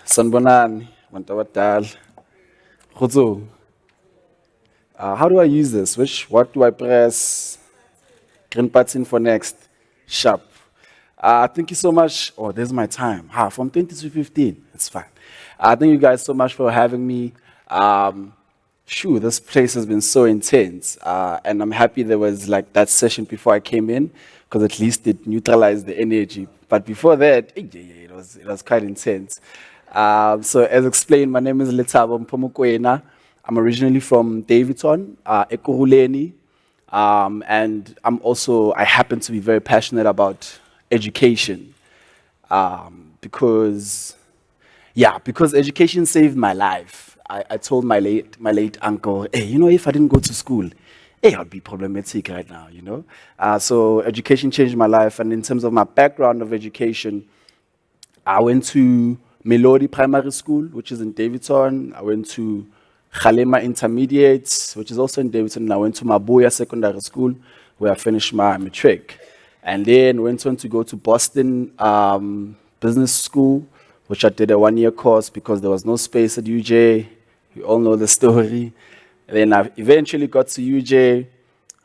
Sanbonani, Mantawatal, Khotso. How do I use this? What do I press? Green button for next. Sharp. Thank you so much. Oh, there's my time. From 20 to 15. It's fine. Thank you guys so much for having me. This place has been so intense. And I'm happy there was like that session before I came in, because at least it neutralized the energy. But before that, it was quite intense. So as explained, my name is Lethabo Mpho Mokoena. I'm originally from Davidson, Ekurhuleni. And I happen to be very passionate about education, because education saved my life. I told my late uncle, hey, if I didn't go to school, hey, I'd be problematic right now, So education changed my life, and in terms of my background of education, I went to Melody Primary School, which is in Davidson. I went to Kgalema Intermediate, which is also in Davidson. And I went to Mabuya Secondary School, where I finished my matric. And then went on to go to Boston Business School, which I did a 1-year course because there was no space at UJ. We all know the story. And then I eventually got to UJ,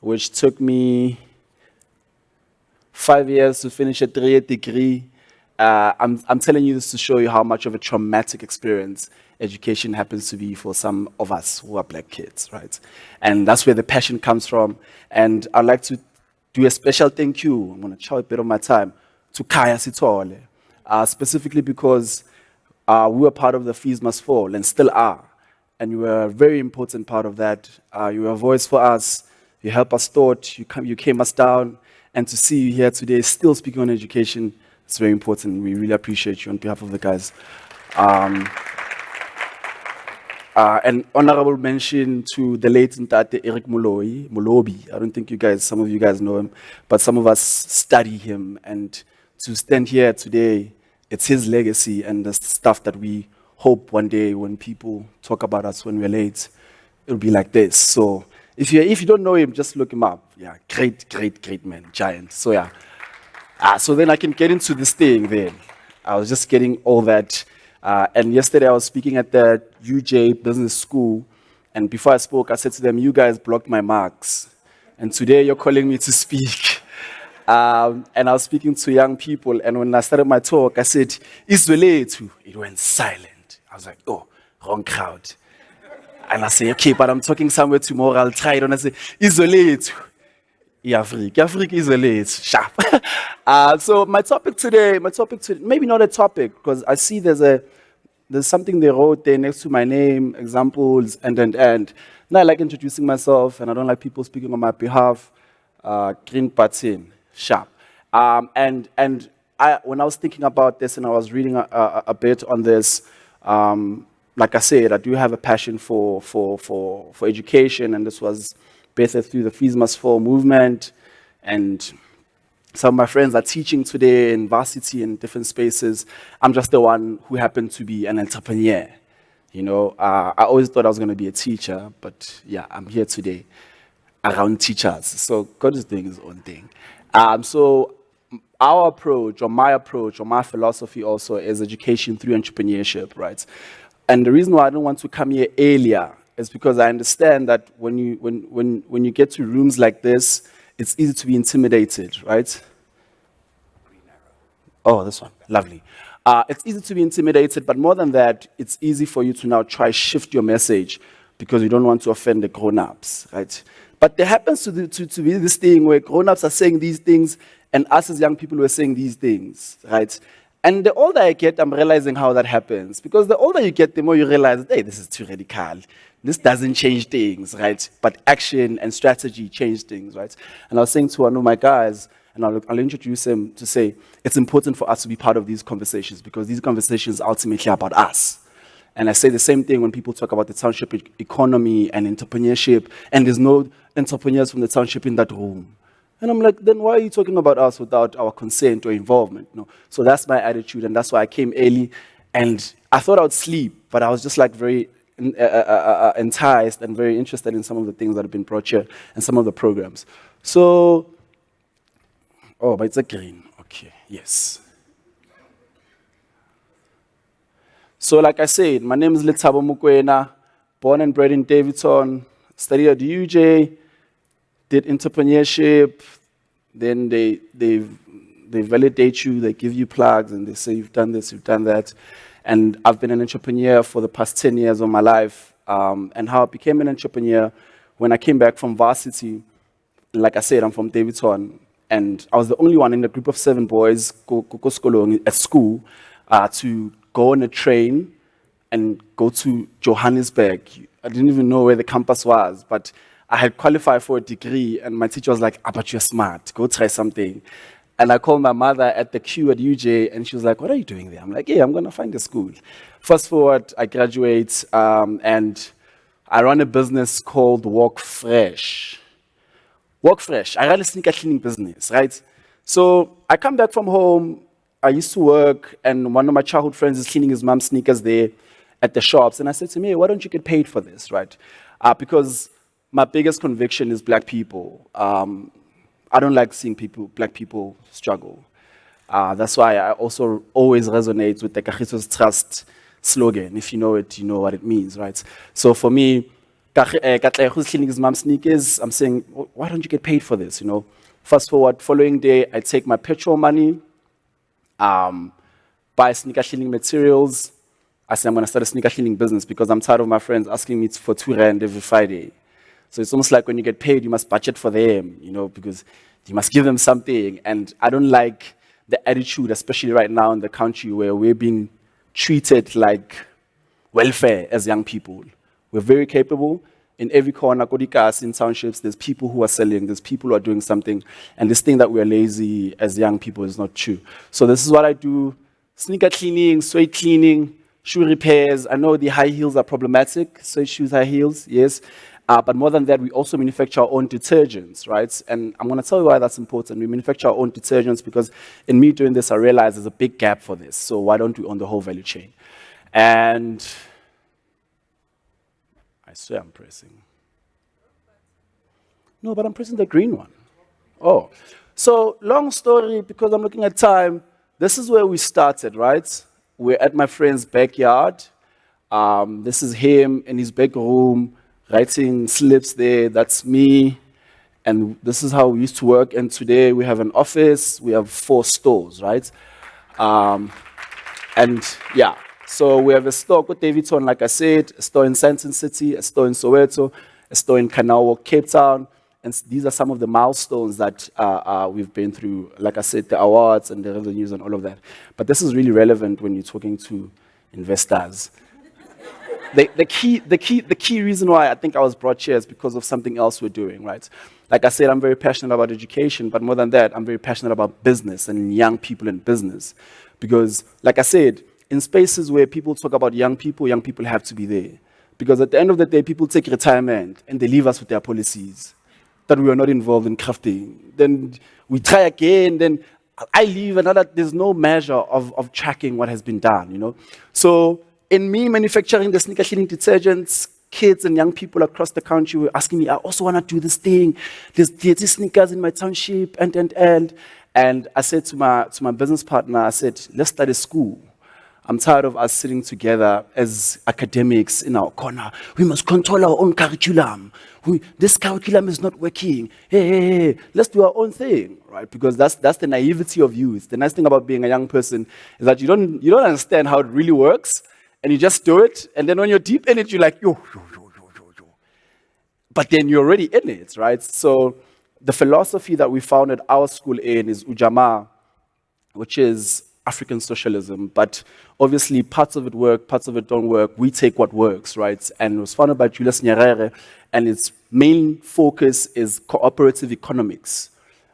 which took me 5 years to finish a 3-year degree. I'm telling you this to show you how much of a traumatic experience education happens to be for some of us who are black kids, right? And that's where the passion comes from. And I'd like to do a special thank you. I'm going to chow a bit of my time to Kaya Sitole, specifically because we were part of the Fees Must Fall and still are. And you were a very important part of that. You were a voice for us. You helped us thought. You came us down. And to see you here today still speaking on education, it's very important. We really appreciate you on behalf of the guys. An honorable mention to the late Ntate Eric Molobi. I don't think some of you guys know him, but some of us study him. And to stand here today, it's his legacy and the stuff that we hope one day when people talk about us when we're late, it'll be like this. So if you don't know him, just look him up. Yeah, great man, giant. So yeah. So then I can get into this thing then. I was just getting all that. And yesterday I was speaking at the UJ Business School. And before I spoke, I said to them, you guys blocked my marks. And today you're calling me to speak. And I was speaking to young people. And when I started my talk, I said, Izwelethu. It went silent. I was like, oh, wrong crowd. And I say, okay, but I'm talking somewhere tomorrow. I'll try it. And I say, Izwelethu. Africa is a late, sharp. So my topic today, maybe not a topic, because I see there's something they wrote there next to my name, examples, and. Now I like introducing myself, and I don't like people speaking on my behalf. Green button, sharp. When I was thinking about this and I was reading a bit on this, like I said, I do have a passion for education, and this was birthed through the Fees Must Fall movement. And some of my friends are teaching today in varsity and different spaces. I'm just the one who happened to be an entrepreneur. I always thought I was going to be a teacher, but yeah, I'm here today around teachers. So God is doing his own thing. So our approach, or my philosophy also is education through entrepreneurship, right? And the reason why I don't want to come here earlier is because I understand that when you get to rooms like this, it's easy to be intimidated, right? Oh, this one, lovely. It's easy to be intimidated, but more than that, it's easy for you to now try shift your message because you don't want to offend the grown-ups, right? But there happens to be this thing where grown-ups are saying these things, and us as young people were saying these things, right? And the older I get, I'm realizing how that happens. Because the older you get, the more you realize, hey, this is too radical. This doesn't change things, right? But action and strategy change things, right? And I was saying to one of my guys, and I'll introduce him to say, it's important for us to be part of these conversations because these conversations are ultimately about us. And I say the same thing when people talk about the township economy and entrepreneurship, and there's no entrepreneurs from the township in that room. And I'm like, then why are you talking about us without our consent or involvement? No. So that's my attitude, and that's why I came early. And I thought I would sleep, but I was just like very enticed and very interested in some of the things that have been brought here and some of the programs. So, oh, but it's a green. Okay, yes. So like I said, my name is Lethabo Mokoena, born and bred in Davidson, studied at the UJ, did entrepreneurship, then they validate you, they give you plugs, and they say you've done this, you've done that. And I've been an entrepreneur for the past 10 years of my life. And how I became an entrepreneur, when I came back from varsity, like I said, I'm from Davidson, and I was the only one in a group of 7 boys at school to go on a train and go to Johannesburg. I didn't even know where the campus was, but I had qualified for a degree, and my teacher was like, but you're smart, go try something. And I called my mother at the queue at UJ, and she was like, what are you doing there? I'm like, yeah, I'm going to find a school. Fast forward, I graduate, and I run a business called Walk Fresh. Walk Fresh. I run a sneaker cleaning business, right? So I come back from home. I used to work, and one of my childhood friends is cleaning his mom's sneakers there at the shops. And I said to him, hey, why don't you get paid for this, right? Because my biggest conviction is black people. I don't like seeing black people struggle. That's why I also always resonate with the Kagiso's Trust slogan. If you know it, you know what it means, right? So for me, who's cleaning his mom's sneakers, I'm saying, why don't you get paid for this, you know? Fast forward, following day, I take my petrol money, buy sneaker cleaning materials. I say I'm going to start a sneaker cleaning business because I'm tired of my friends asking me for 2 rand every Friday. So it's almost like when you get paid, you must budget for them, you know, because you must give them something. And I don't like the attitude, especially right now in the country where we're being treated like welfare as young people. We're very capable. In every corner, Kodikas, in townships, there's people who are selling, there's people who are doing something. And this thing that we're lazy as young people is not true. So this is what I do. Sneaker cleaning, suede cleaning, shoe repairs. I know the high heels are problematic. Suede shoes, high heels, yes. But more than that, we also manufacture our own detergents, right? And I'm going to tell you why that's important. We manufacture our own detergents because in me doing this, I realized there's a big gap for this. So why don't we own the whole value chain? And I swear I'm pressing. No, but I'm pressing the green one. Oh. So long story, because I'm looking at time, this is where we started, right? We're at my friend's backyard. This is him in his back room, writing slips there. That's me. And this is how we used to work. And today we have an office. We have 4 stores, right? And yeah, so we have a store called Davidson, like I said, a store in Sandton City, a store in Soweto, a store in Canal Walk, Cape Town. And these are some of the milestones that we've been through. Like I said, the awards and the revenues and all of that. But this is really relevant when you're talking to investors. The key reason why I think I was brought here is because of something else we're doing, right? Like I said, I'm very passionate about education, but more than that, I'm very passionate about business and young people in business. Because, like I said, in spaces where people talk about young people have to be there. Because at the end of the day, people take retirement and they leave us with their policies that we are not involved in crafting. Then we try again, then I leave, and there's no measure of tracking what has been done, you know? So, in me manufacturing the sneaker cleaning detergents, kids and young people across the country were asking me, I also want to do this thing. There's these sneakers in my township, and I said to my business partner, I said, let's start a school. I'm tired of us sitting together as academics in our corner. We must control our own curriculum. This curriculum is not working. Hey, let's do our own thing, right? Because that's the naivety of youth. The nice thing about being a young person is that you don't understand how it really works. And you just do it, and then when you're deep in it, you're like, yo. But then you're already in it, right? So the philosophy that we founded our school in is Ujamaa, which is African socialism. But obviously, parts of it work, parts of it don't work. We take what works, right? And it was founded by Julius Nyerere, and its main focus is cooperative economics,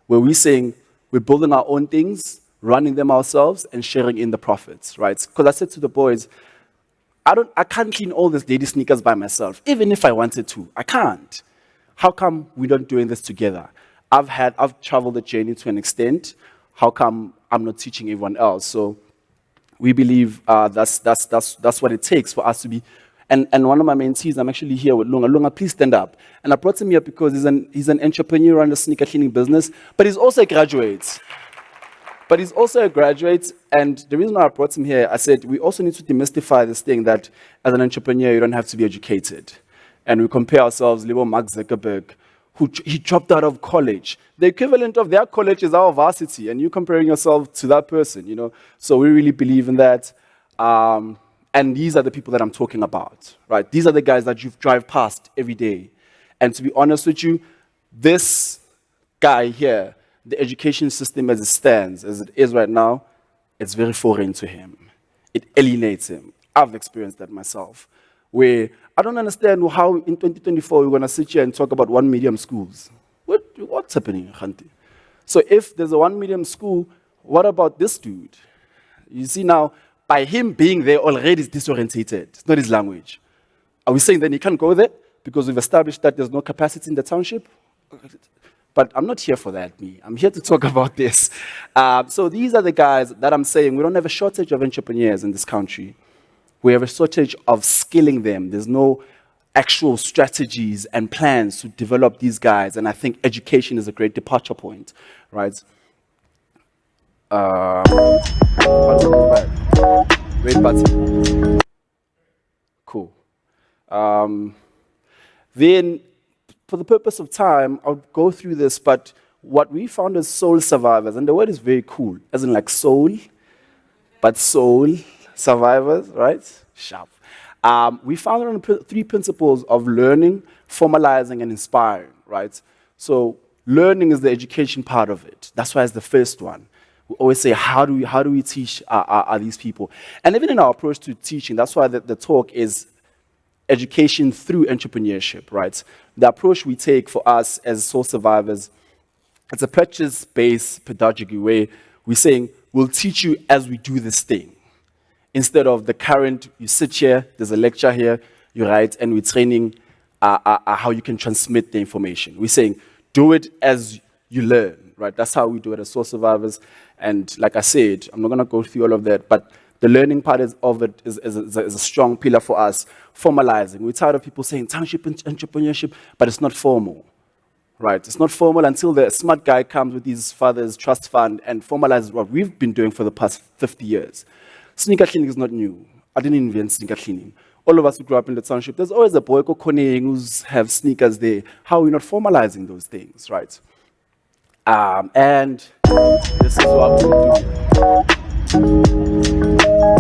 where we're saying we're building our own things, running them ourselves, and sharing in the profits, right? Because I said to the boys, I can't clean all these lady sneakers by myself, even if I wanted to. I can't. How come we don't doing this together? I've traveled the journey to an extent. How come I'm not teaching everyone else? So we believe that's what it takes for us to be. And one of my mentees, I'm actually here with Lunga. Lunga, please stand up. And I brought him here because he's an entrepreneur on the sneaker cleaning business, but he's also a graduate. But he's also a graduate, and the reason why I brought him here, I said we also need to demystify this thing that as an entrepreneur, you don't have to be educated. And we compare ourselves, little Mark Zuckerberg, he dropped out of college. The equivalent of their college is our varsity, and you're comparing yourself to that person, you know. So we really believe in that. And these are the people that I'm talking about, right? These are the guys that you drive past every day. And to be honest with you, this guy here, the education system as it stands, as it is right now, it's very foreign to him. It alienates him. I've experienced that myself, where I don't understand how in 2024 we're going to sit here and talk about one medium schools. What's happening, Khanti? So if there's a one medium school, what about this dude? You see now, by him being there already is disorientated. It's not his language. Are we saying then he can't go there because we've established that there's no capacity in the township? But I'm not here for that, me. I'm here to talk about this. So these are the guys that I'm saying we don't have a shortage of entrepreneurs in this country. We have a shortage of skilling them. There's no actual strategies and plans to develop these guys. And I think education is a great departure point, right? Red button. Cool. Then, for the purpose of time, I'll go through this, but what we found as soul survivors, and the word is very cool, as in like soul, but soul survivors, right? Sharp. We found it on 3 principles of learning, formalizing, and inspiring, right? So learning is the education part of it. That's why it's the first one. We always say, how do we teach these people? And even in our approach to teaching, that's why the talk is education through entrepreneurship, right? The approach we take for us as soul survivors, it's a purchase-based pedagogy where we're saying, we'll teach you as we do this thing. Instead of the current, you sit here, there's a lecture here, you write, and we're training how you can transmit the information. We're saying, do it as you learn, right? That's how we do it as soul survivors. And like I said, I'm not going to go through all of that, but the learning part of it is a strong pillar for us. Formalizing. We're tired of people saying township entrepreneurship, but it's not formal, right? It's not formal until the smart guy comes with his father's trust fund and formalizes what we've been doing for the past 50 years. Sneaker cleaning is not new. I didn't invent sneaker cleaning. All of us who grew up in the township, there's always a boy who have sneakers there. How are we not formalizing those things, right? And this is what we do.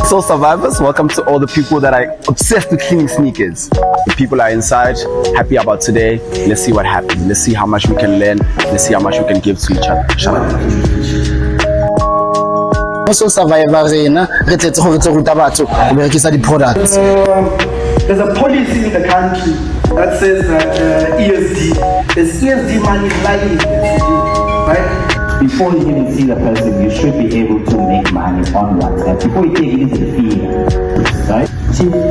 So survivors, welcome to all the people that are obsessed with cleaning sneakers. The people are inside, happy about today. Let's see what happens. Let's see how much we can learn. Let's see how much we can give to each other. Shut up. So survivors, let's ruta batho go berekisa di products. There's a policy in the country that says that ESD, there's ESD money lying, right? Before you even see the person, you should be able to make money on WhatsApp. Before you take it into the feed, right? See, what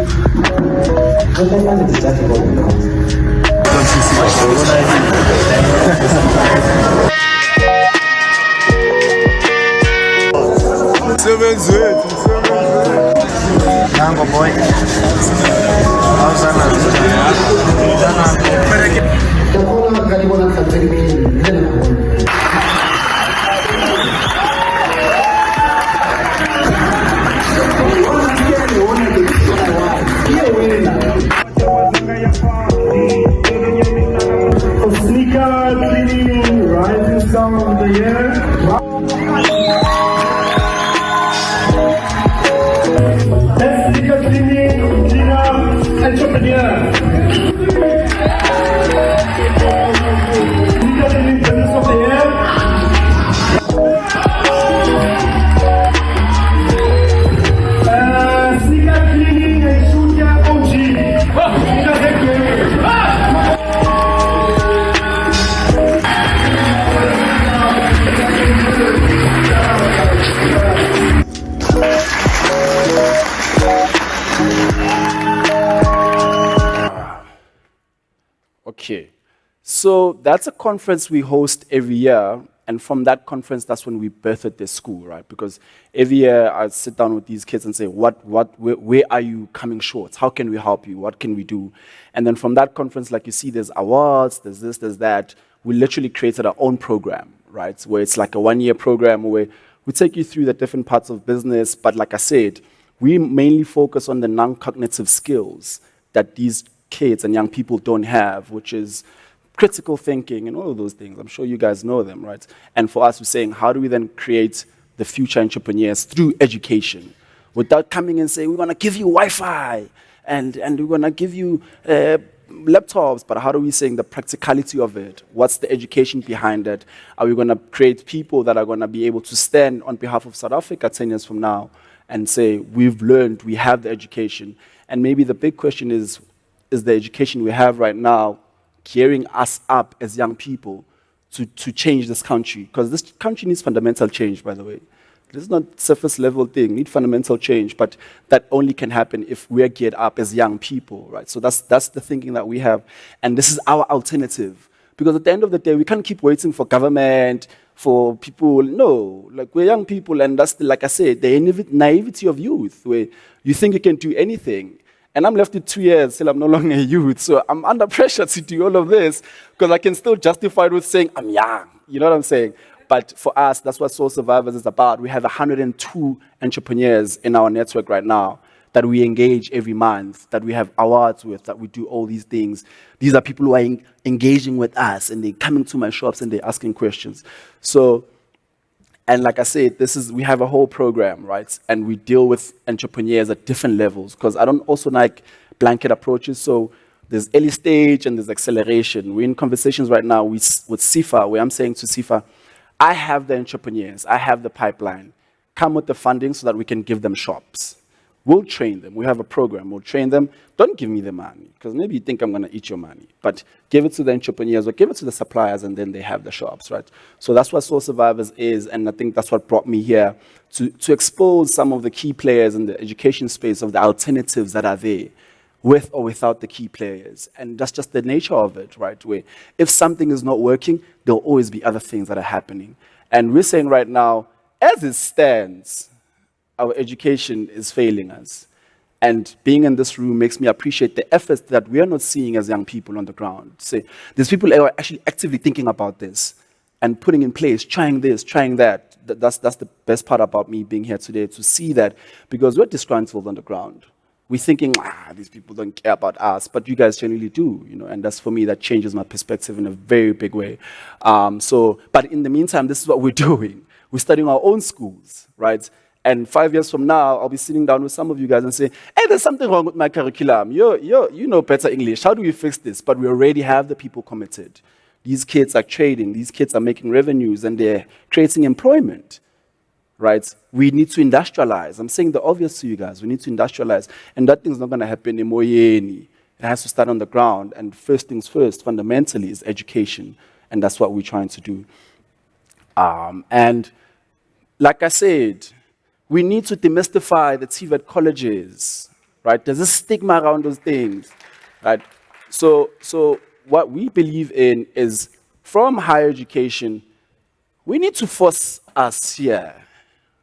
I find is just about Nango boy. Sneaker cleaning, rising song of the year. Sneaker cleaning, cleaner, entrepreneur. Sneaker cleaning business of the year. Sneaker cleaning and shooter OG. Sneaker cleaning. Okay, so that's a conference we host every year, and from that conference, that's when we birthed the school, right? Because every year I sit down with these kids and say, where are you coming short? How can we help you? What can we do? And then from that conference, like you see, there's awards, there's this, there's that. We literally created our own program, right? Where it's like a 1-year program where We take you through the different parts of business, but like I said, we mainly focus on the non-cognitive skills that these kids and young people don't have, which is critical thinking and all of those things. I'm sure you guys know them, right? And for us, we're saying, how do we then create the future entrepreneurs through education without coming and saying, we're going to give you Wi-Fi and we're going to give you laptops, but how do we saying the practicality of it? What's the education behind it? Are we going to create people that are going to be able to stand on behalf of South Africa 10 years from now and say, we've learned, we have the education? And maybe the big question is the education we have right now gearing us up as young people to change this country? Because this country needs fundamental change, by the way. This is not surface level thing, need fundamental change, but that only can happen if we're geared up as young people, right? So that's the thinking that we have, and this is our alternative. Because at the end of the day, we can't keep waiting for government, for people, no, like we're young people, and that's, like I said, the naivety of youth, where you think you can do anything. And I'm left with 2 years till I'm no longer a youth, so I'm under pressure to do all of this, because I can still justify it with saying, I'm young, you know what I'm saying? But for us, that's what Soul Survivors is about. We have 102 entrepreneurs in our network right now that we engage every month, that we have awards with, that we do all these things. These are people who are engaging with us, and they're coming to my shops and they're asking questions. So, and like I said, we have a whole program, right? And we deal with entrepreneurs at different levels, because I don't also like blanket approaches. So there's early stage and there's acceleration. We're in conversations right now with SIFA, where I'm saying to SIFA, I have the entrepreneurs, I have the pipeline. Come with the funding so that we can give them shops. We'll train them. We have a program. We'll train them. Don't give me the money, because maybe you think I'm going to eat your money. But give it to the entrepreneurs or give it to the suppliers, and then they have the shops, right? So that's what Soul Survivors is, and I think that's what brought me here, to expose some of the key players in the education space of the alternatives that are there, with or without the key players. And that's just the nature of it, right? Where if something is not working, there'll always be other things that are happening. And we're saying right now, as it stands, our education is failing us. And being in this room makes me appreciate the efforts that we are not seeing as young people on the ground. Say, there's people who are actually actively thinking about this and putting in place, trying this, trying that. That's the best part about me being here today, to see that, because we're disgruntled on the ground. We're thinking, these people don't care about us, but you guys generally do, you know, and that's, for me, that changes my perspective in a very big way. But in the meantime, this is what we're doing. We're studying our own schools, right? And 5 years from now, I'll be sitting down with some of you guys and say, hey, there's something wrong with my curriculum. You know better English. How do we fix this? But we already have the people committed. These kids are trading. These kids are making revenues, and they're creating employment. Right? We need to industrialize. I'm saying the obvious to you guys. We need to industrialize. And that thing's not going to happen in Mokoena. It has to start on the ground. And first things first, fundamentally, is education. And that's what we're trying to do. And like I said, we need to demystify the TVET colleges. Right? There's a stigma around those things. Right? So what we believe in is, from higher education, we need to force us here.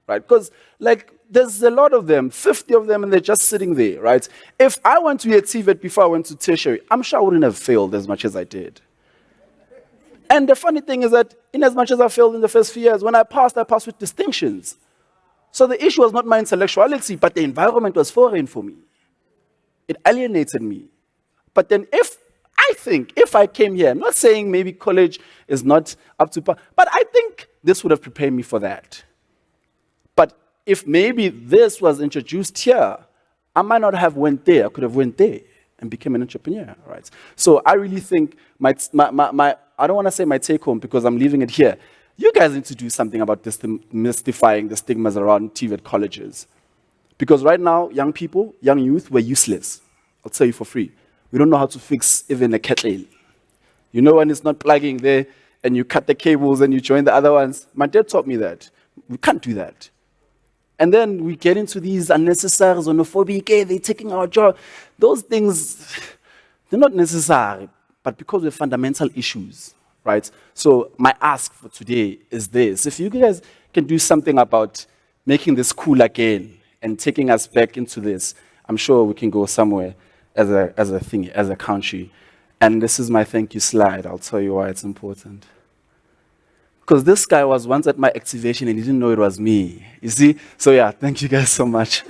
Right? Because, like, there's a lot of them, 50 of them, and they're just sitting there, right? If I went to a TVET before I went to tertiary, I'm sure I wouldn't have failed as much as I did. And the funny thing is that, in as much as I failed in the first few years, when I passed with distinctions. So the issue was not my intellectuality, but the environment was foreign for me. It alienated me. But then if I came here, I'm not saying maybe college is not up to par, but I think this would have prepared me for that. But if maybe this was introduced here, I might not have went there. I could have went there and became an entrepreneur, right? So I really think I don't want to say my take home, because I'm leaving it here. You guys need to do something about demystifying the stigmas around TVET colleges. Because right now, young people, young youth, we're useless. I'll tell you for free. We don't know how to fix even a kettle. You know when it's not plugging there, and you cut the cables and you join the other ones? My dad taught me that. We can't do that. And then we get into these unnecessary xenophobic, they're taking our job. Those things, they're not necessary, but because of fundamental issues, right? So my ask for today is this. If you guys can do something about making this cool again and taking us back into this, I'm sure we can go somewhere as a country. And this is my thank you slide. I'll tell you why it's important. Because this guy was once at my activation and he didn't know it was me. You see? So yeah, thank you guys so much.